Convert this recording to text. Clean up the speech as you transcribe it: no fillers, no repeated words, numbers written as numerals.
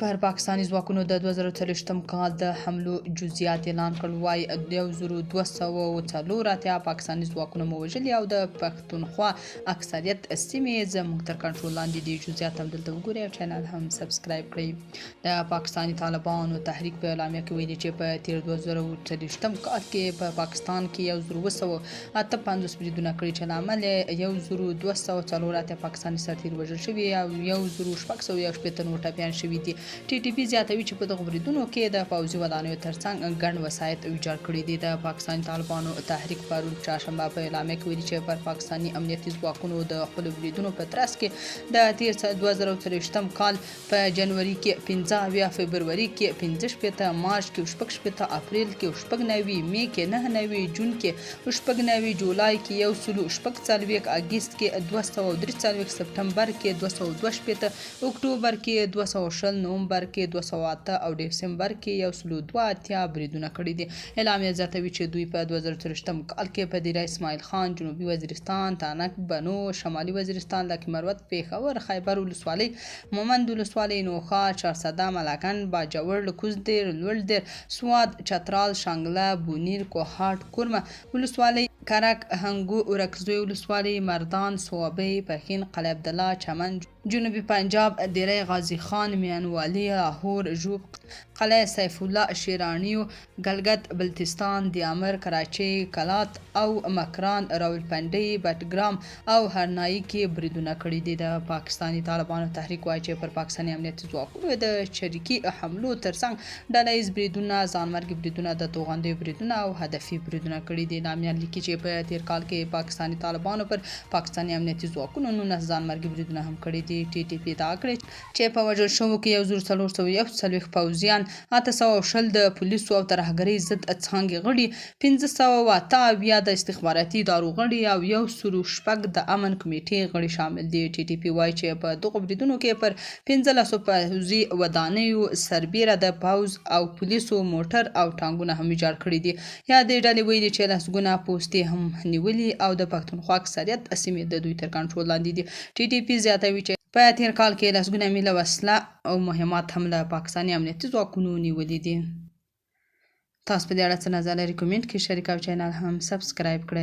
پر پاکستاني ځواکونو د 2023م کال د حملو جزئیات اعلان کړل. وايي 1204 پاکستاني ځواکونه مو وژلي او د پښتونخوا اکثریت سیمې زموږ تر کنټرول لاندې دي. جزئیات هم دلته وګورئ او چینل هم سبسکرایب کړئ. د پاکستاني طالبانو تحریک په اعلامیه کې ویلي چې په تیر 2023م کال کې په پاکستان کې 1258 بریدونه کړي چې له امله 1204 پاکستاني سرتیر وژل شوي او 1618 نور ټپیان شوي دي. ټي ټي پي زیاتوي چې په دغو بریدونو کې د پوځي ودانیو ترڅنګ ګڼ وسایط ویجاړ کړي دي. د پاکستاني طالبانو تحریک پرون چهارشنبه په اعلامیه کې ویلي چې پر پاکستاني امنیتي ځواکونو د خپلو بریدونو په ترڅ کې د تیر 2023م کال په جنوري کې 15 فبروري کې 15 مارچ کې 16 اپریل کې 19 مې کې 9 جون کې 19 جولای کې 140 اګست کې 243 سپتمبر کې 222 اکتوبر کې 220 نومبر کې 208 او دسمبر کې 182 بریدونه کړي دي. اعلامیه زیاتوي چې دوی په 2023م کال کې په دیره اسماعیل خان، جنوبي وزیرستان، تانک، بنو، شمالي وزیرستان، لکی مروت، پیښور، خیبر ولسوالۍ، مومند ولسوالۍ، نوخا، چارسده، ملاکنډ، باجوړ، کوزدیر، لوړدیر، سوات، چترال، شانګله، بونیر، کوهاټ، کورمه ولسوالۍ، کرک، هنګو، ورکزوی ولسوالۍ، مردان، صوابۍ، پښین، قلعه عبدالله، چمن، جنوبي پنجاب، دیره غازي خان، میانوالی، لاهور، ژوب، قلعه سیف الله، شیرانیو، گلگت بلتستان، دیامر، کراچۍ، کلات او مکران، راولپنډۍ، بټګرام او هرنایي کې بریدونه کړي دي. د پاکستاني طالبانو تحریک وایي چې پر پاکستاني امنیتي ځواکونو د چریکي حملو ترڅنګ ډله ییز بریدونه، ځانمرګي بریدونه، د توغندیو بریدونه او هدفي بریدونه کړي دي. اعلامیه لیکي چې په تیر کال کې پاکستاني طالبانو پر پاکستاني امنیتي ځواکونو 19 ځانمرګي بریدونه هم کړي دي. ټي ټي پي ادعا کړې چې په وژل شوو کې 1441 پوځیان، 820 د پولیسو او ترهګرۍ ضد څانګې غړي، 508 د استخباراتي ادارو غړي او 106 د امن کمیټې غړي شامل دي. ټي ټي پي وایي چې په دغو بریدونو کې پر 15 پوځي ودانیو سربیره د پوځ او پولیسو موټر او ټانګونه هم ویجاړ کړي دي. یادې ډلې ویلي چې لسګونه پوستې هم نیولي او د پښتونخوا اکثریت سیمې د دوی تر کنټرول لاندې دي. ټي ټي پي زیاتوي چې په تیر کال کې لسګونه میله وسله او مهمات هم له پاکستاني امنیتي ځواکونو نیولي دي. تاسو په دې اړه څه نظر لرئ؟ کومنټ کې شریک او چینل هم سبسکرایب کړئ.